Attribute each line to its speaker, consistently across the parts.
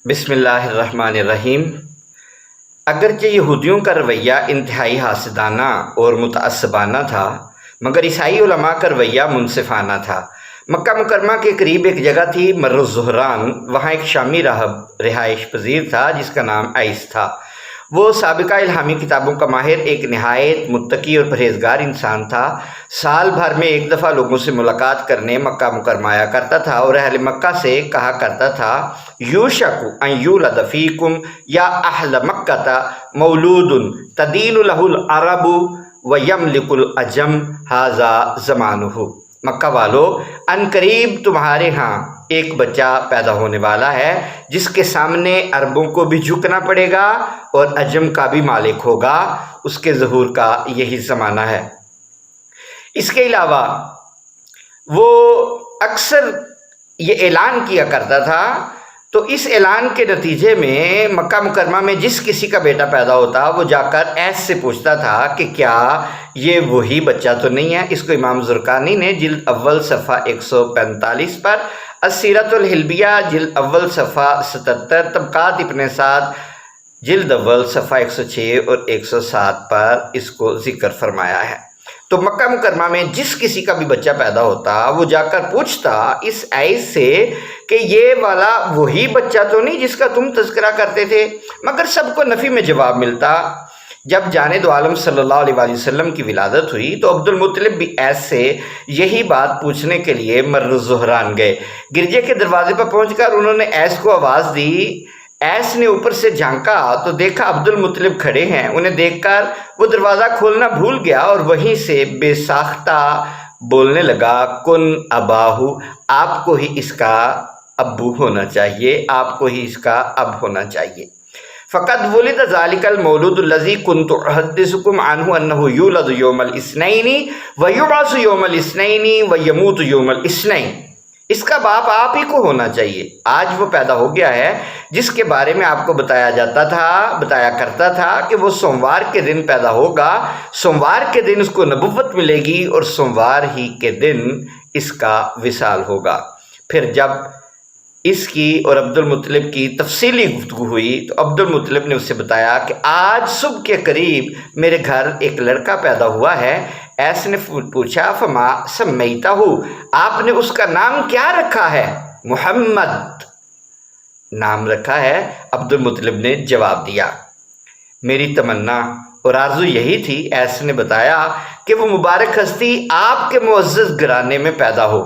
Speaker 1: بسم اللہ الرحمن الرحیم۔ اگرچہ یہودیوں کا رویہ انتہائی حاسدانہ اور متعصبانہ تھا، مگر عیسائی علماء کا رویہ منصفانہ تھا۔ مکہ مکرمہ کے قریب ایک جگہ تھی مر الزہران، وہاں ایک شامی راہب رہائش پذیر تھا جس کا نام عیس تھا۔ وہ سابقہ الہامی کتابوں کا ماہر، ایک نہایت متقی اور پرہیزگار انسان تھا۔ سال بھر میں ایک دفعہ لوگوں سے ملاقات کرنے مکہ مکرمہ آیا کرتا تھا اور اہل مکہ سے کہا کرتا تھا، یوشک ان یولد فیکم یا اہل مکہ مولود تدین لہ العرب ویملک العجم ھذا زمانہ۔ مکہ والو، ان قریب تمہارے ہاں ایک بچہ پیدا ہونے والا ہے جس کے سامنے عربوں کو بھی جھکنا پڑے گا اور عجم کا بھی مالک ہوگا۔ اس کے ظہور کا یہی زمانہ ہے۔ اس کے علاوہ وہ اکثر یہ اعلان کیا کرتا تھا، تو اس اعلان کے نتیجے میں مکہ مکرمہ میں جس کسی کا بیٹا پیدا ہوتا وہ جا کر عیس سے پوچھتا تھا کہ کیا یہ وہی بچہ تو نہیں ہے۔ اس کو امام زرقانی نے جلد اول صفحہ 145 پر، السیرۃ الحلبیہ جلد اول صفحہ 77، طبقات ابن سعد جلد اول صفحہ 106 اور 107 پر اس کو ذکر فرمایا ہے۔ تو مکہ مکرمہ میں جس کسی کا بھی بچہ پیدا ہوتا وہ جا کر پوچھتا اس عیس سے کہ یہ والا وہی بچہ تو نہیں جس کا تم تذکرہ کرتے تھے، مگر سب کو نفی میں جواب ملتا۔ جب جاند عالم صلی اللہ علیہ وآلہ وسلم کی ولادت ہوئی تو عبد المطلب بھی عیس سے یہی بات پوچھنے کے لیے مر الزہران گئے۔ گرجے کے دروازے پر پہنچ کر انہوں نے عیس کو آواز دی۔ عیس نے اوپر سے جھانکا تو دیکھا عبد المطلب کھڑے ہیں۔ انہیں دیکھ کر وہ دروازہ کھولنا بھول گیا اور وہیں سے بے ساختہ بولنے لگا، کن اباہو، آپ کو ہی اس کا ابو ہونا چاہیے، آپ کو ہی اس کا اب ہونا چاہیے۔ فقد ولد ذلك المولود الذي كنت احدثكم عنه انه يولد يوم الاثنين ويبعث يوم الاثنين ويموت يوم الاثنين۔ اس کا باپ آپ ہی کو ہونا چاہیے۔ آج وہ پیدا ہو گیا ہے جس کے بارے میں آپ کو بتایا کرتا تھا کہ وہ سوموار کے دن پیدا ہوگا، سوموار کے دن اس کو نبوت ملے گی اور سوموار ہی کے دن اس کا وصال ہوگا۔ پھر جب اس کی اور عبد المطلب کی تفصیلی گفتگو ہوئی تو عبد المطلب نے اس سے بتایا کہ آج صبح کے قریب میرے گھر ایک لڑکا پیدا ہوا ہے۔ عیس نے پوچھا، فما سمیتہ، آپ نے اس کا نام کیا رکھا ہے؟ محمد نام رکھا ہے، عبد المطلب نے جواب دیا۔ میری تمنا اور آرزو یہی تھی، عیس نے بتایا، کہ وہ مبارک ہستی آپ کے معزز گھرانے میں پیدا ہو۔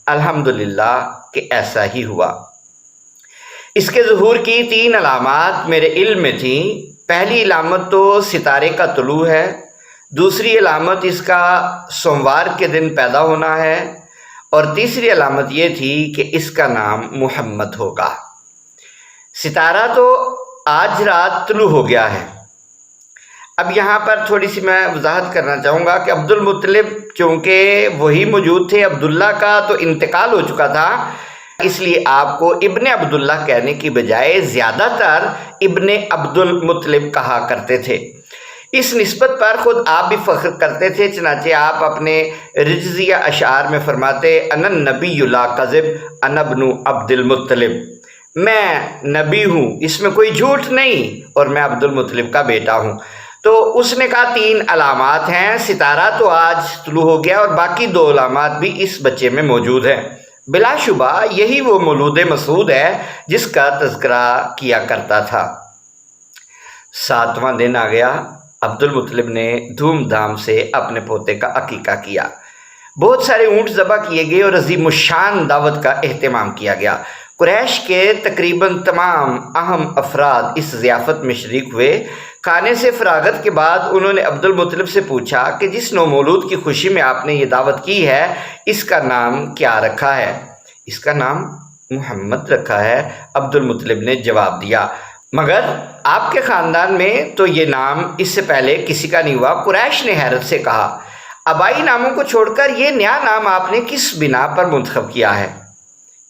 Speaker 1: الحمدللہ کہ ایسا ہی ہوا۔ اس کے ظہور کی 3 علامات میرے علم میں تھیں۔ پہلی علامت تو ستارے کا طلوع ہے، دوسری علامت اس کا سوموار کے دن پیدا ہونا ہے، اور تیسری علامت یہ تھی کہ اس کا نام محمد ہوگا۔ ستارہ تو آج رات طلوع ہو گیا ہے۔ اب یہاں پر تھوڑی سی میں وضاحت کرنا چاہوں گا کہ عبد المطلب چونکہ وہی موجود تھے، عبداللہ کا تو انتقال ہو چکا تھا، اس لیے آپ کو ابن عبداللہ کہنے کی بجائے زیادہ تر ابن عبد المطلب کہا کرتے تھے۔ اس نسبت پر خود آپ بھی فخر کرتے تھے، چنانچہ آپ اپنے رجزیہ اشعار میں فرماتے، انا النبی لا کذب انا ابن عبد المطلب، میں نبی ہوں، اس میں کوئی جھوٹ نہیں، اور میں عبد المطلب کا بیٹا ہوں۔ تو اس نے کہا 3 علامات ہیں، ستارہ تو آج طلوع ہو گیا اور باقی 2 علامات بھی اس بچے میں موجود ہیں۔ بلا شبہ یہی وہ مولود مسعود ہے جس کا تذکرہ کیا کرتا تھا۔ 7واں دن آ گیا۔ عبد المطلب نے دھوم دھام سے اپنے پوتے کا عقیقہ کیا۔ بہت سارے اونٹ ذبح کیے گئے اور عظیم الشان دعوت کا اہتمام کیا گیا۔ قریش کے تقریباً تمام اہم افراد اس ضیافت میں شریک ہوئے۔ کھانے سے فراغت کے بعد انہوں نے عبد المطلب سے پوچھا کہ جس نومولود کی خوشی میں آپ نے یہ دعوت کی ہے اس کا نام کیا رکھا ہے؟ اس کا نام محمد رکھا ہے، عبد المطلب نے جواب دیا، مگر آپ کے خاندان میں تو یہ نام اس سے پہلے کسی کا نہیں ہوا۔ قریش نے حیرت سے کہا، آبائی ناموں کو چھوڑ کر یہ نیا نام آپ نے کس بنا پر منتخب کیا ہے؟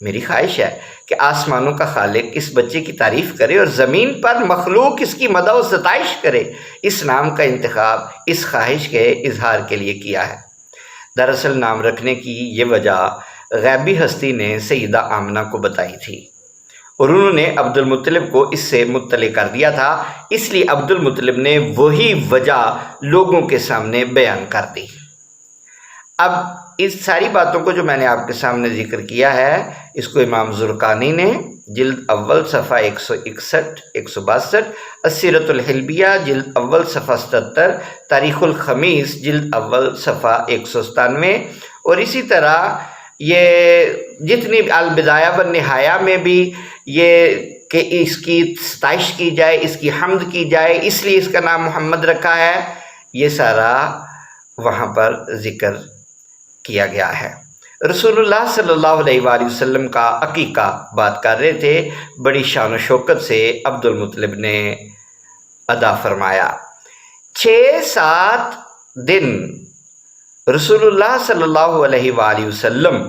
Speaker 1: میری خواہش ہے کہ آسمانوں کا خالق اس بچے کی تعریف کرے اور زمین پر مخلوق اس کی مدح و ستائش کرے۔ اس نام کا انتخاب اس خواہش کے اظہار کے لیے کیا ہے۔ دراصل نام رکھنے کی یہ وجہ غیبی ہستی نے سیدہ آمنہ کو بتائی تھی۔ اور انہوں نے عبد المطلب کو اس سے مطلع کر دیا تھا، اس لیے عبد المطلب نے وہی وجہ لوگوں کے سامنے بیان کر دی۔ اب اس ساری باتوں کو جو میں نے آپ کے سامنے ذکر کیا ہے، اس کو امام زرقانی نے جلد اول صفحہ 161 162، السیرۃ الحلبیہ جلد اول صفحہ 77، تاریخ الخمیس جلد اول صفحہ 197، اور اسی طرح یہ جتنی البدایہ والنہایہ میں بھی یہ کہ اس کی ستائش کی جائے، اس کی حمد کی جائے، اس لیے اس کا نام محمد رکھا ہے، یہ سارا وہاں پر ذکر کیا گیا ہے۔ رسول اللہ صلی اللہ علیہ وآلہ وسلم کا عقیقہ بات کر رہے تھے، بڑی شان و شوکت سے عبد المطلب نے ادا فرمایا۔ 6-7 دن رسول اللہ صلی اللہ علیہ وآلہ وسلم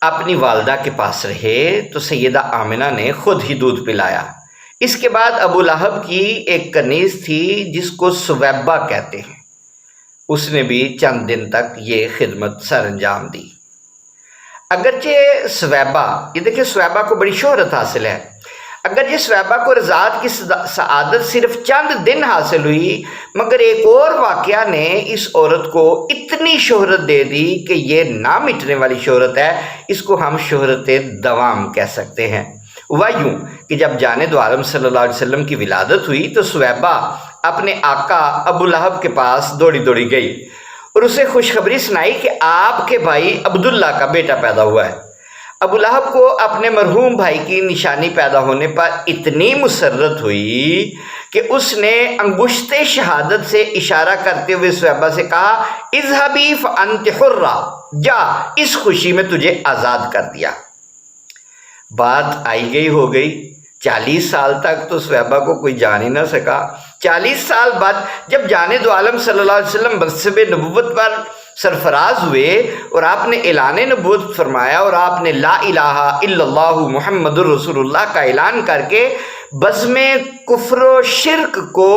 Speaker 1: اپنی والدہ کے پاس رہے تو سیدہ آمنہ نے خود ہی دودھ پلایا۔ اس کے بعد ابو لہب کی ایک کنیز تھی جس کو سویبہ کہتے ہیں، اس نے بھی چند دن تک یہ خدمت سر انجام دی۔ اگرچہ سویبہ، یہ دیکھیں سویبہ کو بڑی شہرت حاصل ہے، اگرچہ سویبہ کو رضاعت کی سعادت صرف چند دن حاصل ہوئی، مگر ایک اور واقعہ نے اس عورت کو اتنی شہرت دے دی کہ یہ نہ مٹنے والی شہرت ہے، اس کو ہم شہرت دوام کہہ سکتے ہیں۔ ہوا یوں کہ جب جانے دو عالم صلی اللہ علیہ وسلم کی ولادت ہوئی تو سویبہ اپنے آقا ابو لہب کے پاس دوڑی دوڑی گئی اور اسے خوشخبری سنائی کہ آپ کے بھائی عبداللہ کا بیٹا پیدا ہوا ہے۔ ابو لہب کو اپنے مرحوم بھائی کی نشانی پیدا ہونے پر اتنی مسرت ہوئی کہ اس نے انگشت شہادت سے اشارہ کرتے ہوئے سویبہ سے کہا، اذهبی فانت حرہ، جا، اس خوشی میں تجھے آزاد کر دیا۔ بات آئی گئی ہو گئی، 40 سال تک تو سویبہ کو کوئی جان ہی نہ سکا۔ 40 سال بعد جب جانے دو عالم صلی اللہ علیہ وسلم منصب نبوت پر سرفراز ہوئے اور آپ نے اعلان نبوت فرمایا اور آپ نے لا الہ الا اللہ محمد الرسول اللہ کا اعلان کر کے بزم کفر و شرک کو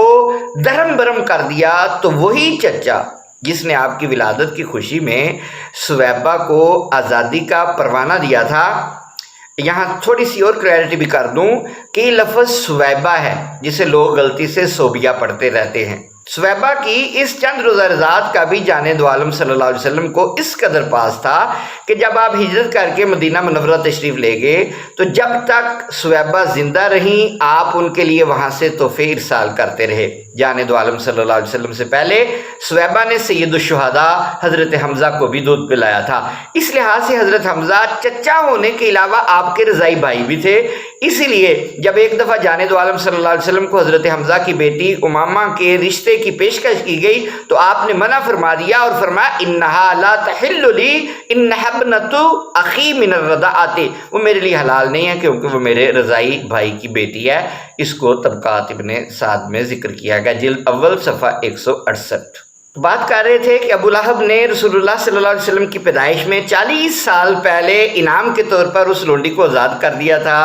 Speaker 1: درہم برہم کر دیا، تو وہی چچا جس نے آپ کی ولادت کی خوشی میں سویبہ کو آزادی کا پروانہ دیا تھا، یہاں تھوڑی سی اور کلیئرٹی بھی کر دوں کہ یہ لفظ سویبہ ہے جسے لوگ غلطی سے صوبیہ پڑھتے رہتے ہیں۔ سویبہ کی اس چند روزہ رضاعت کا بھی جانے دو عالم صلی اللہ علیہ وسلم کو اس قدر پاس تھا کہ جب آپ ہجرت کر کے مدینہ منورہ تشریف لے گئے تو جب تک سویبہ زندہ رہیں آپ ان کے لیے وہاں سے تحفے ارسال کرتے رہے۔ جانے دو عالم صلی اللہ علیہ وسلم سے پہلے سویبہ نے سید الشہداء حضرت حمزہ کو بھی دودھ پلایا تھا، اس لحاظ سے حضرت حمزہ چچا ہونے کے علاوہ آپ کے رضائی بھائی بھی تھے۔ اسی لیے جب ایک دفعہ جانے دو عالم صلی اللہ علیہ وسلم کو حضرت حمزہ کی بیٹی امامہ کے رشتے کی پیشکش کی گئی تو آپ نے منع فرما دیا اور فرمایا انہا لا تحل لی انہا ابنت اخی من الرضاعت، وہ میرے لیے حلال نہیں ہے کیونکہ وہ میرے رضائی بھائی کی بیٹی ہے۔ اس کو طبقات ابن سعد میں ذکر کیا گیا جلد اول صفحہ 168۔ بات کر رہے تھے کہ ابو لہب نے رسول اللہ صلی اللہ علیہ وسلم کی پیدائش میں 40 سال پہلے انعام کے طور پر اس لونڈی کو آزاد کر دیا تھا۔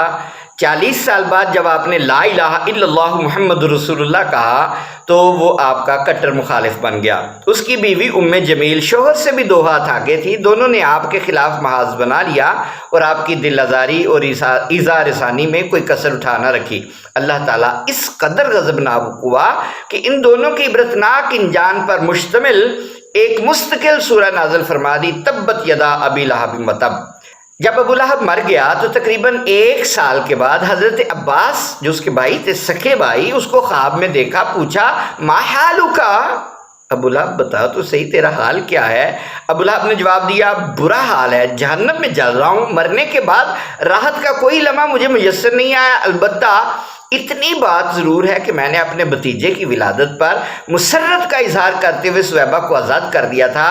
Speaker 1: 40 سال بعد جب آپ نے لا الہ الا اللہ محمد رسول اللہ کہا تو وہ آپ کا کٹر مخالف بن گیا۔ اس کی بیوی ام جمیل شوہر سے بھی 2 ہاتھ آگے تھی، دونوں نے آپ کے خلاف محاذ بنا لیا اور آپ کی دل آزاری اور ایذا رسانی میں کوئی کسر اٹھا نہ رکھی۔ اللہ تعالیٰ اس قدر غضبناک ہوا کہ ان دونوں کی عبرتناک انجان پر مشتمل ایک مستقل سورہ نازل فرما دی، تبت یدا ابی لہب وتب۔ جب ابو لہب مر گیا تو تقریباً 1 سال کے بعد حضرت عباس جو اس کے بھائی تھے، سکے بھائی، اس کو خواب میں دیکھا، پوچھا ما حالکا، ابو لہب بتا تو صحیح تیرا حال کیا ہے؟ ابو لہب نے جواب دیا برا حال ہے، جہنم میں جل رہا ہوں، مرنے کے بعد راحت کا کوئی لمحہ مجھے میسر نہیں آیا، البتہ اتنی بات ضرور ہے کہ میں نے اپنے بھتیجے کی ولادت پر مسرت کا اظہار کرتے ہوئے سویبہ کو آزاد کر دیا تھا،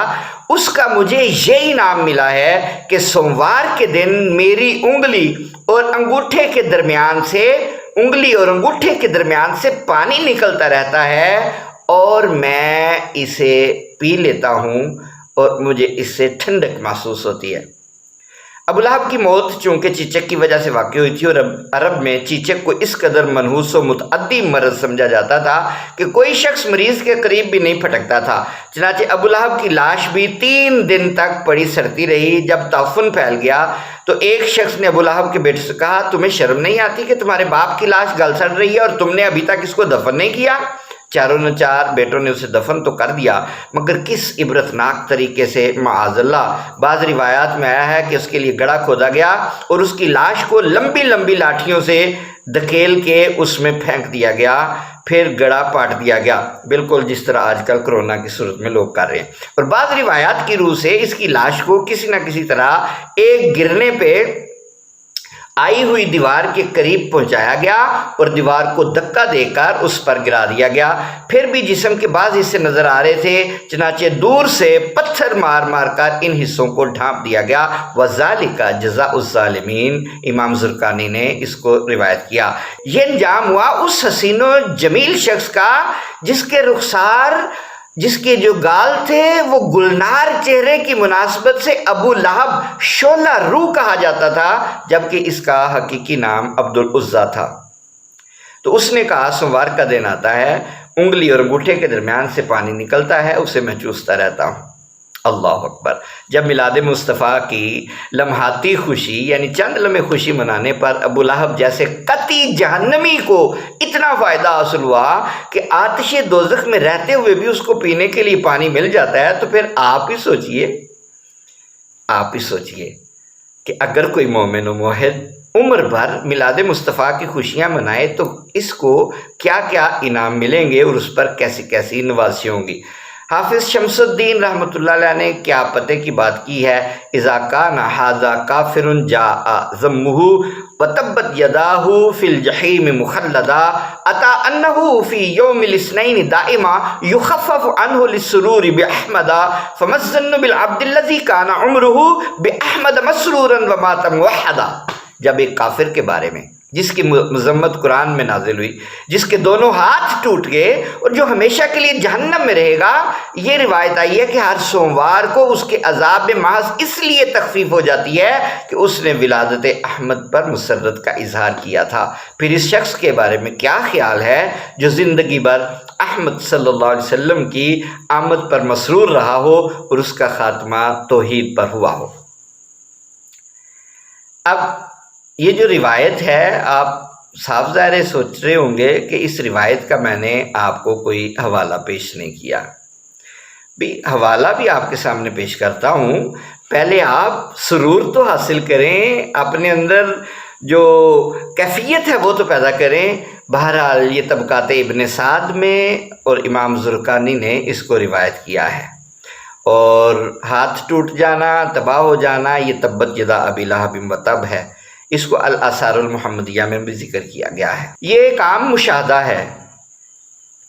Speaker 1: اس کا مجھے یہ انعام ملا ہے کہ سوموار کے دن میری انگلی اور انگوٹھے کے درمیان سے پانی نکلتا رہتا ہے اور میں اسے پی لیتا ہوں اور مجھے اس سے ٹھنڈک محسوس ہوتی ہے۔ ابو لہب کی موت چونکہ چیچک کی وجہ سے واقع ہوئی تھی اور عرب میں چیچک کو اس قدر منحوس و متعدی مرض سمجھا جاتا تھا کہ کوئی شخص مریض کے قریب بھی نہیں پھٹکتا تھا۔ چنانچہ ابو لہب کی لاش بھی 3 دن تک پڑی سڑتی رہی۔ جب تعفن پھیل گیا تو ایک شخص نے ابو لہب کے بیٹے سے کہا، تمہیں شرم نہیں آتی کہ تمہارے باپ کی لاش گل سڑ رہی ہے اور تم نے ابھی تک اس کو دفن نہیں کیا؟ چاروں نے 4 بیٹوں نے اسے دفن تو کر دیا، مگر کس عبرتناک طریقے سے، معاذ اللہ۔ بعض روایات میں آیا ہے کہ اس کے لیے گڑھا کھودا گیا اور اس کی لاش کو لمبی لمبی لاٹھیوں سے دھکیل کے اس میں پھینک دیا گیا، پھر گڑھا پاٹ دیا گیا، بالکل جس طرح آج کل کرونا کی صورت میں لوگ کر رہے ہیں۔ اور بعض روایات کی روح سے اس کی لاش کو کسی نہ کسی طرح ایک گرنے پہ آئی ہوئی دیوار کے قریب پہنچایا گیا اور دیوار کو دھکا دے کر اس پر گرا دیا گیا۔ پھر بھی جسم کے بعض حصے نظر آ رہے تھے، چنانچہ دور سے پتھر مار مار کر ان حصوں کو ڈھانپ دیا گیا۔ وَذَلِكَ جَزَاءُ الظَّالِمِينَ، امام زرقانی نے اس کو روایت کیا۔ یہ انجام ہوا اس حسین و جمیل شخص کا جس کے جو گال تھے وہ گلنار چہرے کی مناسبت سے ابو لہب شعلہ روح کہا جاتا تھا، جبکہ اس کا حقیقی نام عبد العزیٰ تھا۔ تو اس نے کہا، سوموار کا دن آتا ہے، انگلی اور انگوٹھے کے درمیان سے پانی نکلتا ہے، اسے میں چوستا رہتا ہوں۔ اللہ اکبر۔ جب میلاد مصطفیٰ کی لمحاتی خوشی یعنی چند لمحے خوشی منانے پر ابو لہب جیسے قطعی جہنمی کو اتنا فائدہ حاصل ہوا کہ آتش دوزخ میں رہتے ہوئے بھی اس کو پینے کے لیے پانی مل جاتا ہے، تو پھر آپ ہی سوچئے کہ اگر کوئی مومن و موحد عمر بھر میلاد مصطفیٰ کی خوشیاں منائے تو اس کو کیا کیا انعام ملیں گے اور اس پر کیسی کیسی نوازشیں ہوں گی۔ حافظ شمس الدین رحمۃ اللہ علیہ نے کیا پتے کی بات کی ہے، اذا کان ھذا کافر جاء ذمہ وتبت یداہ فی الجحیم مخلدا اتی انہ فی یوم الاثنین دائما یخفف عنہ للسرور باحمد فما الظن بالعبد الذی کان عمرہ باحمد مسرورا ومات موحدا۔ جب ایک کافر کے بارے میں جس کی مذمت قرآن میں نازل ہوئی، جس کے دونوں ہاتھ ٹوٹ گئے اور جو ہمیشہ کے لیے جہنم میں رہے گا، یہ روایت آئی ہے کہ ہر سوموار کو اس کے عذاب میں محض اس لیے تخفیف ہو جاتی ہے کہ اس نے ولادت احمد پر مسرت کا اظہار کیا تھا۔ پھر اس شخص کے بارے میں کیا خیال ہے جو زندگی بھر احمد صلی اللہ علیہ وسلم کی آمد پر مسرور رہا ہو اور اس کا خاتمہ توحید پر ہوا ہو۔ اب یہ جو روایت ہے، آپ صاف ظاہر سوچ رہے ہوں گے کہ اس روایت کا میں نے آپ کو کوئی حوالہ پیش نہیں کیا۔ بھی حوالہ بھی آپ کے سامنے پیش کرتا ہوں، پہلے آپ سرور تو حاصل کریں، اپنے اندر جو کیفیت ہے وہ تو پیدا کریں۔ بہرحال یہ طبقات ابن سعد میں اور امام زرقانی نے اس کو روایت کیا ہے، اور ہاتھ ٹوٹ جانا، تباہ ہو جانا، یہ تبت یدا ابی لہب وتب ہے۔ اس کو الآثار المحمدیہ میں بھی ذکر کیا گیا ہے۔ یہ ایک عام مشاہدہ ہے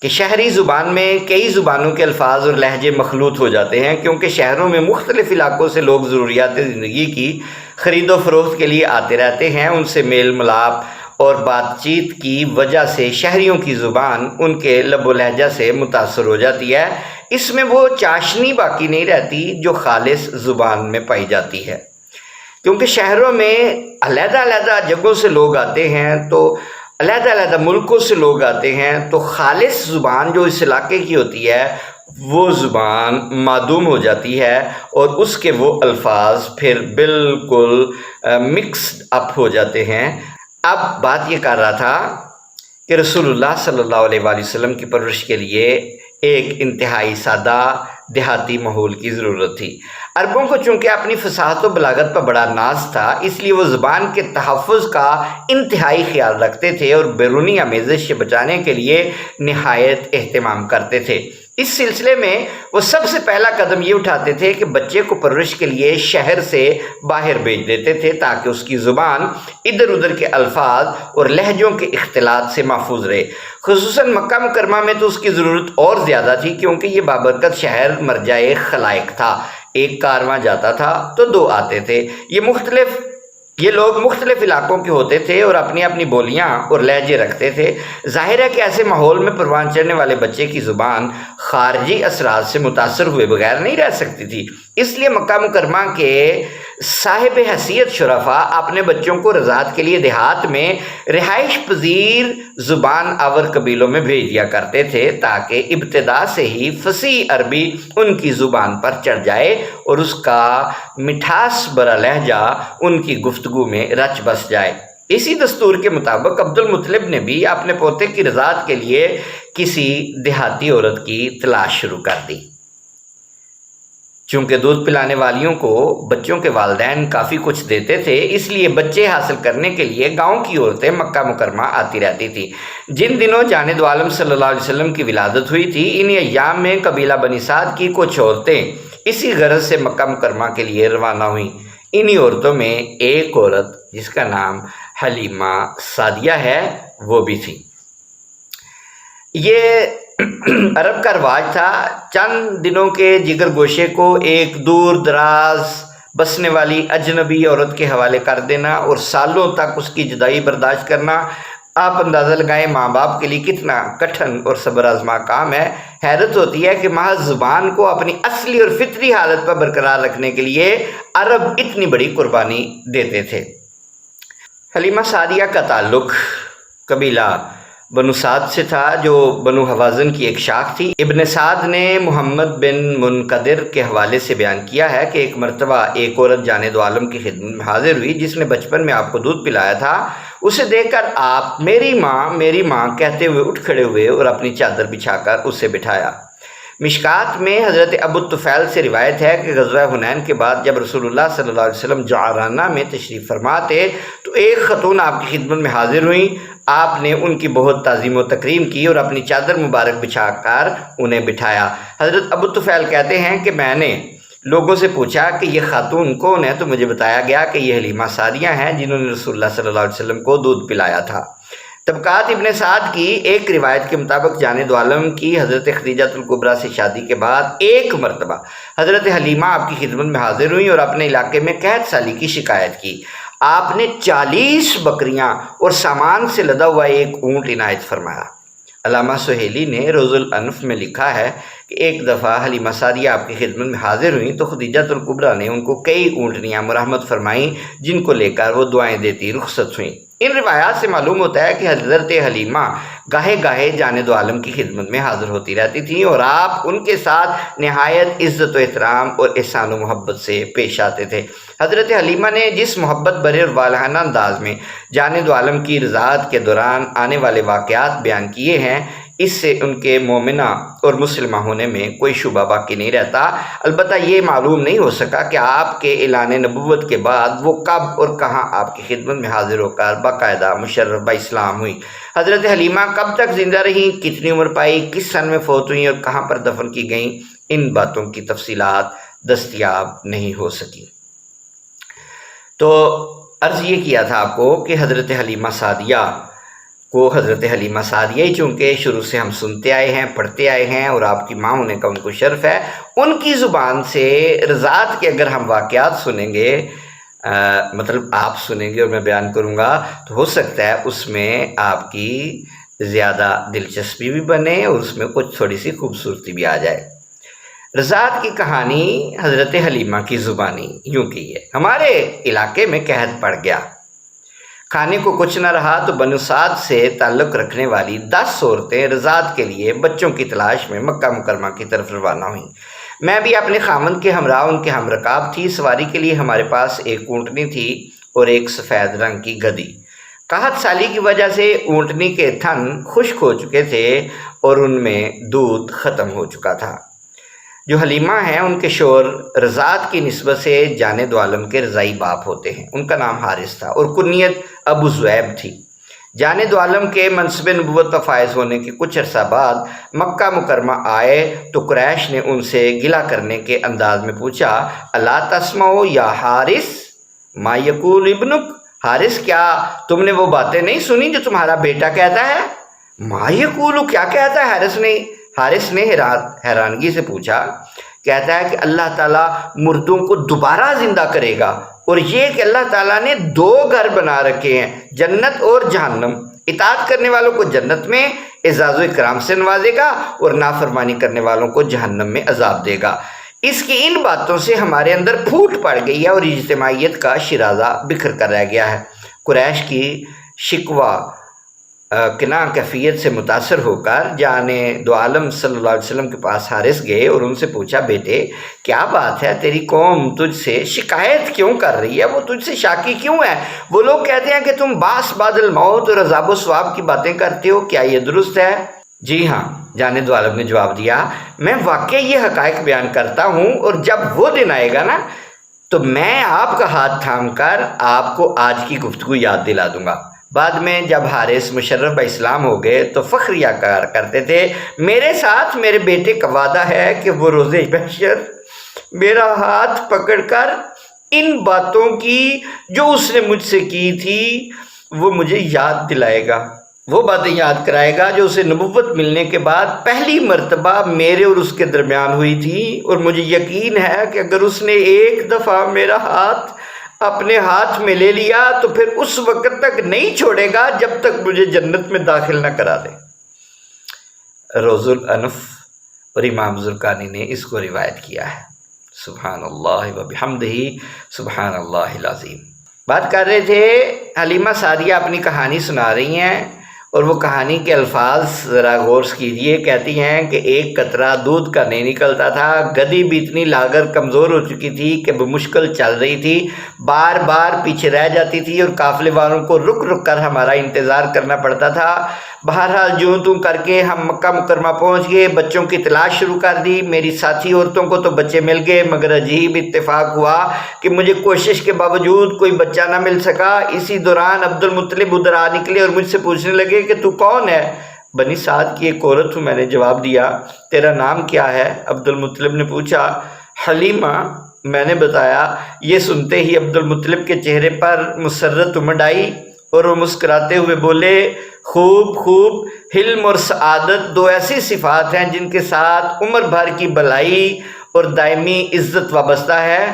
Speaker 1: کہ شہری زبان میں کئی زبانوں کے الفاظ اور لہجے مخلوط ہو جاتے ہیں، کیونکہ شہروں میں مختلف علاقوں سے لوگ ضروریات زندگی کی خرید و فروخت کے لیے آتے رہتے ہیں۔ ان سے میل ملاپ اور بات چیت کی وجہ سے شہریوں کی زبان ان کے لب و لہجہ سے متاثر ہو جاتی ہے۔ اس میں وہ چاشنی باقی نہیں رہتی جو خالص زبان میں پائی جاتی ہے، کیونکہ شہروں میں علیحدہ علیحدہ جگہوں سے لوگ آتے ہیں، تو علیحدہ علیحدہ ملکوں سے لوگ آتے ہیں، تو خالص زبان جو اس علاقے کی ہوتی ہے وہ زبان معدوم ہو جاتی ہے، اور اس کے وہ الفاظ پھر بالکل مکسڈ اپ ہو جاتے ہیں۔ اب بات یہ کر رہا تھا کہ رسول اللہ صلی اللہ علیہ وآلہ وسلم کی پرورش کے لیے ایک انتہائی سادہ دیہاتی ماحول کی ضرورت تھی۔ عربوں کو چونکہ اپنی فصاحت و بلاغت پر بڑا ناز تھا، اس لیے وہ زبان کے تحفظ کا انتہائی خیال رکھتے تھے اور بیرونی آمیزش سے بچانے کے لیے نہایت اہتمام کرتے تھے۔ اس سلسلے میں وہ سب سے پہلا قدم یہ اٹھاتے تھے کہ بچے کو پرورش کے لیے شہر سے باہر بھیج دیتے تھے، تاکہ اس کی زبان ادھر ادھر کے الفاظ اور لہجوں کے اختلاط سے محفوظ رہے۔ خصوصاً مکہ مکرمہ میں تو اس کی ضرورت اور زیادہ تھی، کیونکہ یہ بابرکت شہر مرجع خلائق تھا۔ ایک کارواں جاتا تھا تو 2 آتے تھے۔ یہ لوگ مختلف علاقوں کے ہوتے تھے اور اپنی اپنی بولیاں اور لہجے رکھتے تھے۔ ظاہر ہے کہ ایسے ماحول میں پروان چڑھنے والے بچے کی زبان خارجی اثرات سے متاثر ہوئے بغیر نہیں رہ سکتی تھی۔ اس لیے مکہ مکرمہ کے صاحب حیثیت شرفا اپنے بچوں کو رضاعت کے لیے دیہات میں رہائش پذیر زبان آور قبیلوں میں بھیج دیا کرتے تھے تاکہ ابتدا سے ہی فصیح عربی ان کی زبان پر چڑھ جائے اور اس کا مٹھاس بھرا لہجہ ان کی گفتگو میں رچ بس جائے۔ اسی دستور کے مطابق عبد المطلب نے بھی اپنے پوتے کی رضاعت کے لیے کسی دیہاتی عورت کی تلاش شروع کر دی۔ چونکہ دودھ پلانے والیوں کو بچوں کے والدین کافی کچھ دیتے تھے، اس لیے بچے حاصل کرنے کے لیے گاؤں کی عورتیں مکہ مکرمہ آتی رہتی تھی۔ جن دنوں جاند عالم صلی اللہ علیہ وسلم کی ولادت ہوئی تھی، انہی ایام میں قبیلہ بنی سعد کی کچھ عورتیں اسی غرض سے مکہ مکرمہ کے لیے روانہ ہوئیں۔ انہی عورتوں میں ایک عورت جس کا نام حلیمہ سعدیہ ہے وہ بھی تھی۔ یہ عرب کا رواج تھا چند دنوں کے جگر گوشے کو ایک دور دراز بسنے والی اجنبی عورت کے حوالے کر دینا اور سالوں تک اس کی جدائی برداشت کرنا۔ آپ اندازہ لگائیں ماں باپ کے لیے کتنا کٹھن اور صبر آزما کام ہے۔ حیرت ہوتی ہے کہ محض زبان کو اپنی اصلی اور فطری حالت پر برقرار رکھنے کے لیے عرب اتنی بڑی قربانی دیتے تھے۔ حلیمہ سعدیہ کا تعلق قبیلہ بنو سعد سے تھا جو بنو حوازن کی ایک شاخ تھی۔ ابن سعد نے محمد بن منقدر کے حوالے سے بیان کیا ہے کہ ایک مرتبہ ایک عورت جاند عالم کی خدمت میں حاضر ہوئی جس نے بچپن میں آپ کو دودھ پلایا تھا۔ اسے دیکھ کر آپ میری ماں کہتے ہوئے اٹھ کھڑے ہوئے اور اپنی چادر بچھا کر اسے بٹھایا۔ مشکات میں حضرت ابو الطفیل سے روایت ہے کہ غزوہ حنین کے بعد جب رسول اللہ صلی اللہ علیہ وسلم جعرانہ میں تشریف فرما تھے تو ایک خاتون آپ کی خدمت میں حاضر ہوئیں۔ آپ نے ان کی بہت تعظیم و تکریم کی اور اپنی چادر مبارک بچھا کر انہیں بٹھایا۔ حضرت ابو الطفیل کہتے ہیں کہ میں نے لوگوں سے پوچھا کہ یہ خاتون کون ہے تو مجھے بتایا گیا کہ یہ حلیمہ سعدیہ ہیں جنہوں نے رسول اللہ صلی اللہ علیہ وسلم کو دودھ پلایا تھا۔ طبقات ابن سعد کی ایک روایت کے مطابق جاند عالم کی حضرت خدیجہ الکبریٰ سے شادی کے بعد ایک مرتبہ حضرت حلیمہ آپ کی خدمت میں حاضر ہوئیں اور اپنے علاقے میں قحط سالی کی شکایت کی۔ آپ نے 40 بکریاں اور سامان سے لدا ہوا ایک اونٹ عنایت فرمایا۔ علامہ سہیلی نے روز الانف میں لکھا ہے کہ ایک دفعہ حلیمہ سعدیہ آپ کی خدمت میں حاضر ہوئیں تو خدیجہ الکبریٰ نے ان کو کئی اونٹنیاں مرحمت فرمائیں جن کو لے کر وہ دعائیں دیتی رخصت ہوئیں۔ ان روایات سے معلوم ہوتا ہے کہ حضرت حلیمہ گاہے گاہے جاند عالم کی خدمت میں حاضر ہوتی رہتی تھیں اور آپ ان کے ساتھ نہایت عزت و احترام اور احسان و محبت سے پیش آتے تھے۔ حضرت حلیمہ نے جس محبت بھرے اور والہانہ انداز میں جاند عالم کی رضاعت کے دوران آنے والے واقعات بیان کیے ہیں، اس سے ان کے مومنہ اور مسلمہ ہونے میں کوئی شبہ باقی نہیں رہتا۔ البتہ یہ معلوم نہیں ہو سکا کہ آپ کے اعلان نبوت کے بعد وہ کب اور کہاں آپ کی خدمت میں حاضر ہو کر باقاعدہ مشرف با اسلام ہوئی۔ حضرت حلیمہ کب تک زندہ رہیں، کتنی عمر پائی، کس سن میں فوت ہوئیں اور کہاں پر دفن کی گئیں، ان باتوں کی تفصیلات دستیاب نہیں ہو سکی۔ تو عرض یہ کیا تھا آپ کو کہ حضرت حلیمہ سعدیہ کو حضرت حلیمہ سعدیہ ہی چونکہ شروع سے ہم سنتے آئے ہیں، پڑھتے آئے ہیں اور آپ کی ماں ہونے کا ان کو شرف ہے، ان کی زبان سے رضاعت کے اگر ہم واقعات سنیں گے، مطلب آپ سنیں گے اور میں بیان کروں گا تو ہو سکتا ہے اس میں آپ کی زیادہ دلچسپی بھی بنے اور اس میں کچھ تھوڑی سی خوبصورتی بھی آ جائے۔ رضاعت کی کہانی حضرت حلیمہ کی زبانی یوں کی ہے۔ ہمارے علاقے میں قحط پڑ گیا، کھانے کو کچھ نہ رہا تو بنو سعد سے تعلق رکھنے والی 10 عورتیں رضاعت کے لیے بچوں کی تلاش میں مکہ مکرمہ کی طرف روانہ ہوئیں۔ میں بھی اپنے خامند کے ہمراہ ان کے ہم رکاب تھی۔ سواری کے لیے ہمارے پاس ایک اونٹنی تھی اور ایک سفید رنگ کی گدھی۔ قحط سالی کی وجہ سے اونٹنی کے تھن خشک ہو چکے تھے اور ان میں دودھ ختم ہو چکا تھا۔ جو حلیمہ ہیں ان کے شوہر رضاعت کی نسبت سے جاند عالم کے رضائی باپ ہوتے ہیں۔ ان کا نام حارث تھا اور کنیت ابو زویب تھی۔ جاند عالم کے منصب نبوت کا فائز ہونے کے کچھ عرصہ بعد مکہ مکرمہ آئے تو قریش نے ان سے گلہ کرنے کے انداز میں پوچھا، الا تسمعوا یا حارث ما یقول ابنک، حارث کیا تم نے وہ باتیں نہیں سنی جو تمہارا بیٹا کہتا ہے؟ ما یقول، کیا کہتا ہے؟ حارث نے حیرانگی سے پوچھا۔ کہتا ہے کہ اللہ تعالیٰ مردوں کو دوبارہ زندہ کرے گا اور یہ کہ اللہ تعالیٰ نے 2 گھر بنا رکھے ہیں، جنت اور جہنم۔ اطاعت کرنے والوں کو جنت میں اعزاز و اکرام سے نوازے گا اور نافرمانی کرنے والوں کو جہنم میں عذاب دے گا۔ اس کی ان باتوں سے ہمارے اندر پھوٹ پڑ گئی ہے اور اجتماعیت کا شرازہ بکھر کر رہ گیا ہے۔ قریش کی شکوہ کناہ کیفیت سے متاثر ہو کر جان دو عالم صلی اللہ علیہ وسلم کے پاس حارث گئے اور ان سے پوچھا، بیٹے کیا بات ہے، تیری قوم تجھ سے شکایت کیوں کر رہی ہے، وہ تجھ سے شاکی کیوں ہے؟ وہ لوگ کہتے ہیں کہ تم باس بعد الموت اور عذاب و ثواب کی باتیں کرتے ہو، کیا یہ درست ہے؟ جی ہاں، جان دو عالم نے جواب دیا، میں واقعی یہ حقائق بیان کرتا ہوں، اور جب وہ دن آئے گا نا تو میں آپ کا ہاتھ تھام کر آپ کو آج کی گفتگو یاد دلا دوں گا۔ بعد میں جب حارث مشرف باسلام ہو گئے تو فخریہ کرتے تھے، میرے ساتھ میرے بیٹے کا وعدہ ہے کہ وہ روز محشر میرا ہاتھ پکڑ کر ان باتوں کی جو اس نے مجھ سے کی تھی وہ مجھے یاد دلائے گا، وہ باتیں یاد کرائے گا جو اسے نبوت ملنے کے بعد پہلی مرتبہ میرے اور اس کے درمیان ہوئی تھی، اور مجھے یقین ہے کہ اگر اس نے ایک دفعہ میرا ہاتھ اپنے ہاتھ میں لے لیا تو پھر اس وقت تک نہیں چھوڑے گا جب تک مجھے جنت میں داخل نہ کرا دے۔ روز الانف اور امام زرقانی نے اس کو روایت کیا ہے۔ سبحان اللہ و بحمدہ، سبحان اللہ العظیم۔ بات کر رہے تھے، حلیمہ سعدیہ اپنی کہانی سنا رہی ہیں، اور وہ کہانی کے الفاظ ذرا غور کیجیے۔ کہتی ہیں کہ ایک قطرہ دودھ کا نہیں نکلتا تھا، گدی بھی اتنی لاغر کمزور ہو چکی تھی کہ وہ مشکل چل رہی تھی، بار بار پیچھے رہ جاتی تھی اور قافلے والوں کو رک رک کر ہمارا انتظار کرنا پڑتا تھا۔ بہرحال جوں توں کر کے ہم مکہ مکرمہ پہنچ گئے، بچوں کی تلاش شروع کر دی۔ میری ساتھی عورتوں کو تو بچے مل گئے، مگر عجیب اتفاق ہوا کہ مجھے کوشش کے باوجود کوئی بچہ نہ مل سکا۔ اسی دوران عبد المطلب ادھر آ نکلے اور مجھ سے پوچھنے لگے کہ تو کون ہے؟ بنی سعد کی ایک عورت ہوں، میں نے جواب دیا۔ تیرا نام کیا ہے؟ عبد المطلب نے پوچھا۔ حلیمہ، میں نے بتایا۔ یہ سنتے ہی عبد المطلب کے چہرے پر مسرت امڈ آئی اور وہ مسکراتے ہوئے بولے، خوب خوب، حلم اور سعادت دو ایسی صفات ہیں جن کے ساتھ عمر بھر کی بھلائی اور دائمی عزت وابستہ ہے۔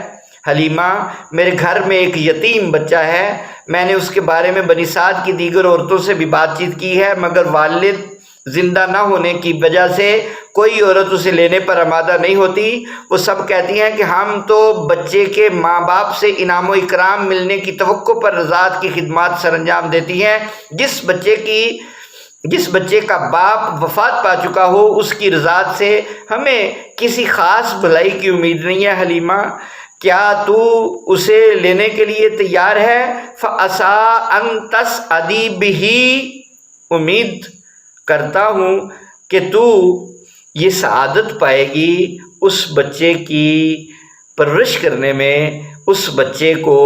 Speaker 1: حلیمہ، میرے گھر میں ایک یتیم بچہ ہے، میں نے اس کے بارے میں بنی سعد کی دیگر عورتوں سے بھی بات چیت کی ہے، مگر والد زندہ نہ ہونے کی وجہ سے کوئی عورت اسے لینے پر آمادہ نہیں ہوتی۔ وہ سب کہتی ہیں کہ ہم تو بچے کے ماں باپ سے انعام و اکرام ملنے کی توقع پر رضاعت کی خدمات سر انجام دیتی ہیں۔ جس بچے کا باپ وفات پا چکا ہو اس کی رضاعت سے ہمیں کسی خاص بھلائی کی امید نہیں ہے۔ حلیمہ، کیا تو اسے لینے کے لیے تیار ہے؟ فَعَسَىٰ أَن تَسْعَدِي بِهِ، امید کرتا ہوں کہ تو یہ سعادت پائے گی اس بچے کی پرورش کرنے میں، اس بچے کو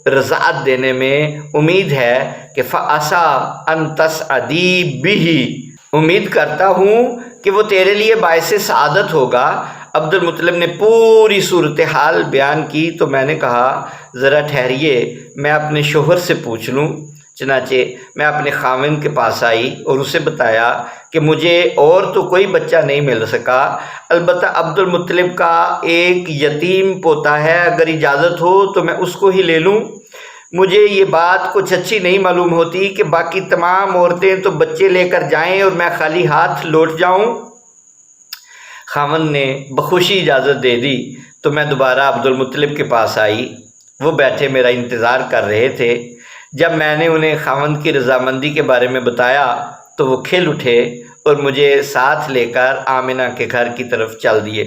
Speaker 1: رضاعت دینے میں۔ امید ہے کہ فَعَسَىٰ أَن تَسْعَدِي بِهِ، امید کرتا ہوں کہ وہ تیرے لیے باعث سعادت ہوگا۔ عبد المطلب نے پوری صورتحال بیان کی تو میں نے کہا، ذرا ٹھہریے، میں اپنے شوہر سے پوچھ لوں۔ چنانچہ میں اپنے خاوند کے پاس آئی اور اسے بتایا کہ مجھے اور تو کوئی بچہ نہیں مل سکا، البتہ عبد المطلب کا ایک یتیم پوتا ہے، اگر اجازت ہو تو میں اس کو ہی لے لوں۔ مجھے یہ بات کچھ اچھی نہیں معلوم ہوتی کہ باقی تمام عورتیں تو بچے لے کر جائیں اور میں خالی ہاتھ لوٹ جاؤں۔ خاوند نے بخوشی اجازت دے دی تو میں دوبارہ عبد المطلب کے پاس آئی۔ وہ بیٹھے میرا انتظار کر رہے تھے۔ جب میں نے انہیں خاوند کی رضامندی کے بارے میں بتایا تو وہ کھل اٹھے اور مجھے ساتھ لے کر آمنہ کے گھر کی طرف چل دیے۔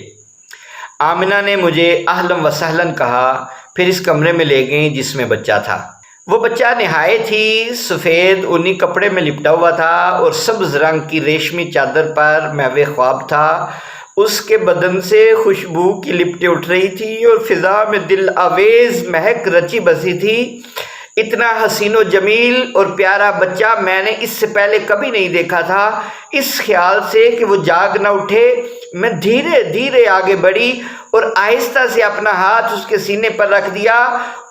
Speaker 1: آمنہ نے مجھے اہلاً و سہلاً کہا، پھر اس کمرے میں لے گئیں جس میں بچہ تھا۔ وہ بچہ نہایت ہی سفید اونی کپڑے میں لپٹا ہوا تھا اور سبز رنگ کی ریشمی چادر پر محو خواب تھا۔ اس کے بدن سے خوشبو کی لپٹیں اٹھ رہی تھی اور فضا میں دل آویز مہک رچی بسی تھی۔ اتنا حسین و جمیل اور پیارا بچہ میں نے اس سے پہلے کبھی نہیں دیکھا تھا۔ اس خیال سے کہ وہ جاگ نہ اٹھے میں دھیرے دھیرے آگے بڑھی اور آہستہ سے اپنا ہاتھ اس کے سینے پر رکھ دیا۔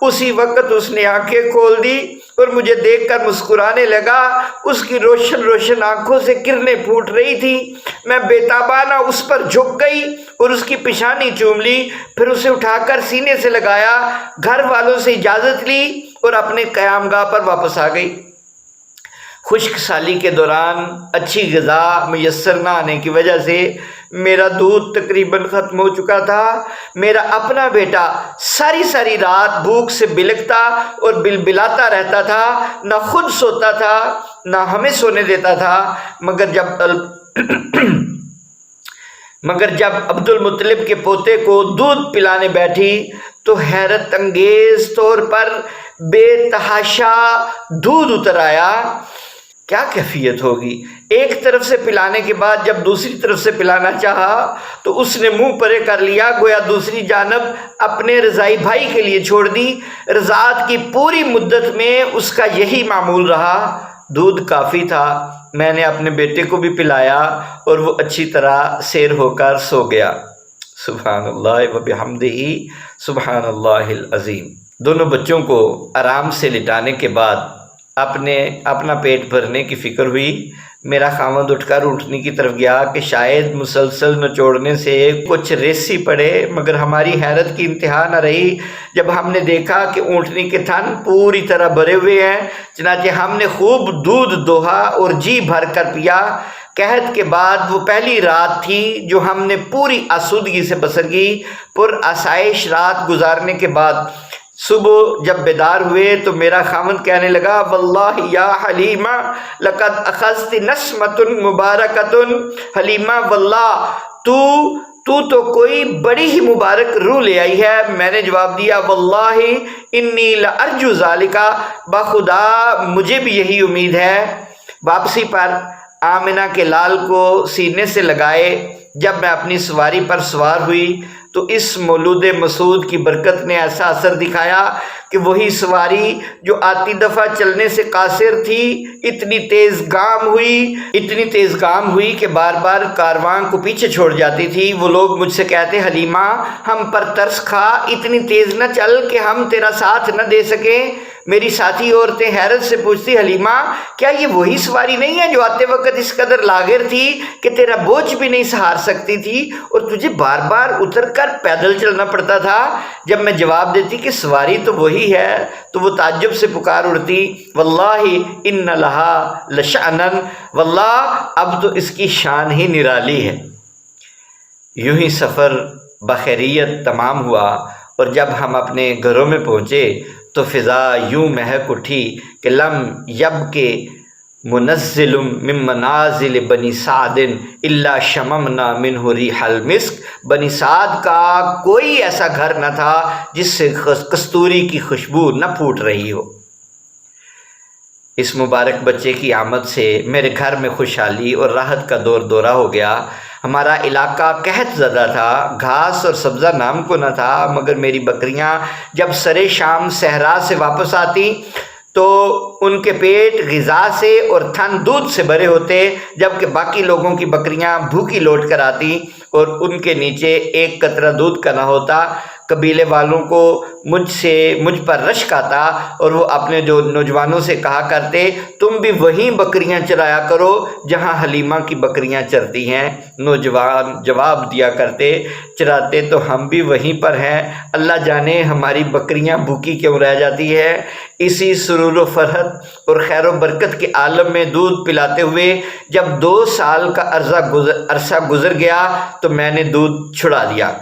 Speaker 1: اسی وقت اس نے آنکھیں کھول دی اور مجھے دیکھ کر مسکرانے لگا۔ اس کی روشن روشن آنکھوں سے کرنیں پھوٹ رہی تھی۔ میں بے تابانہ اس پر جھک گئی اور اس کی پیشانی چوم لی، پھر اسے اٹھا کر سینے سے لگایا، گھر والوں سے اجازت لی اور اپنے قیام گاہ پر واپس آ گئی۔ خشک سالی کے دوران اچھی غذا میسر نہ آنے کی وجہ سے میرا دودھ تقریباً ختم ہو چکا تھا۔ میرا اپنا بیٹا ساری ساری رات بھوک سے بلکتا اور بلبلاتا رہتا تھا، نہ خود سوتا تھا نہ ہمیں سونے دیتا تھا، مگر جب عبد المطلب کے پوتے کو دودھ پلانے بیٹھی تو حیرت انگیز طور پر بے تحاشا دودھ اتر آیا۔ کیا کیفیت ہوگی؟ ایک طرف سے پلانے کے بعد جب دوسری طرف سے پلانا چاہا تو اس نے منہ پرے کر لیا، گویا دوسری جانب اپنے رضائی بھائی کے لیے چھوڑ دی۔ رضاعت کی پوری مدت میں اس کا یہی معمول رہا۔ دودھ کافی تھا، میں نے اپنے بیٹے کو بھی پلایا اور وہ اچھی طرح سیر ہو کر سو گیا۔ سبحان اللہ و بحمدہ، سبحان اللہ العظیم۔ دونوں بچوں کو آرام سے لٹانے کے بعد اپنا پیٹ بھرنے کی فکر ہوئی۔ میرا خاوند اٹھ کر اونٹنی کی طرف گیا کہ شاید مسلسل نچوڑنے سے کچھ ریسی پڑے، مگر ہماری حیرت کی انتہا نہ رہی جب ہم نے دیکھا کہ اونٹنی کے تھن پوری طرح بھرے ہوئے ہیں۔ چنانچہ ہم نے خوب دودھ دوہا اور جی بھر کر پیا۔ قحط کے بعد وہ پہلی رات تھی جو ہم نے پوری آسودگی سے بسر کی۔ پر آسائش رات گزارنے کے بعد صبح جب بیدار ہوئے تو میرا خاوند کہنے لگا، واللہ یا حلیمہ لقد اخذت نسمۃ مبارکۃ۔ حلیمہ واللہ تو کوئی بڑی ہی مبارک روح لے آئی ہے۔ میں نے جواب دیا، واللہ انی لارجو ذالک، بخدا مجھے بھی یہی امید ہے۔ واپسی پر آمنہ کے لال کو سینے سے لگائے جب میں اپنی سواری پر سوار ہوئی تو اس مولود مسعود کی برکت نے ایسا اثر دکھایا کہ وہی سواری جو آتی دفعہ چلنے سے قاصر تھی اتنی تیز گام ہوئی کہ بار بار کارواں کو پیچھے چھوڑ جاتی تھی۔ وہ لوگ مجھ سے کہتے، حلیمہ ہم پر ترس کھا، اتنی تیز نہ چل کہ ہم تیرا ساتھ نہ دے سکیں۔ میری ساتھی عورتیں حیرت سے پوچھتی، حلیمہ کیا یہ وہی سواری نہیں ہے جو آتے وقت اس قدر لاغر تھی کہ تیرا بوجھ بھی نہیں سہار سکتی تھی اور تجھے بار بار اتر کر پیدل چلنا پڑتا تھا؟ جب میں جواب دیتی کہ سواری تو وہی ہے تو وہ تعجب سے پکار اڑتی، واللہ ان لہا لشأنن، واللہ اب تو اس کی شان ہی نرالی ہے۔ یوں ہی سفر بخیریت تمام ہوا اور جب ہم اپنے گھروں میں پہنچے تو فضا یوں مہک اٹھی کہ لم یبق منزل من منازل بنی سعد الا شممنا منہ ریح المسک۔ بنی سعد کا کوئی ایسا گھر نہ تھا جس سے کستوری کی خوشبو نہ پھوٹ رہی ہو۔ اس مبارک بچے کی آمد سے میرے گھر میں خوشحالی اور راحت کا دور دورہ ہو گیا۔ ہمارا علاقہ قحط زدہ تھا، گھاس اور سبزہ نام کو نہ تھا، مگر میری بکریاں جب سرے شام صحرا سے واپس آتی تو ان کے پیٹ غذا سے اور تھن دودھ سے بھرے ہوتے، جبکہ باقی لوگوں کی بکریاں بھوکی لوٹ کر آتی اور ان کے نیچے ایک قطرہ دودھ کا نہ ہوتا۔ قبیلے والوں کو مجھ پر رشک آتا اور وہ اپنے جو نوجوانوں سے کہا کرتے، تم بھی وہیں بکریاں چرایا کرو جہاں حلیمہ کی بکریاں چرتی ہیں۔ نوجوان جواب دیا کرتے، چراتے تو ہم بھی وہیں پر ہیں، اللہ جانے ہماری بکریاں بھوکی کیوں رہ جاتی ہے۔ اسی سرور و فرحت اور خیر و برکت کے عالم میں دودھ پلاتے ہوئے جب 2 سال کا عرصہ گزر گیا تو میں نے دودھ چھڑا دیا۔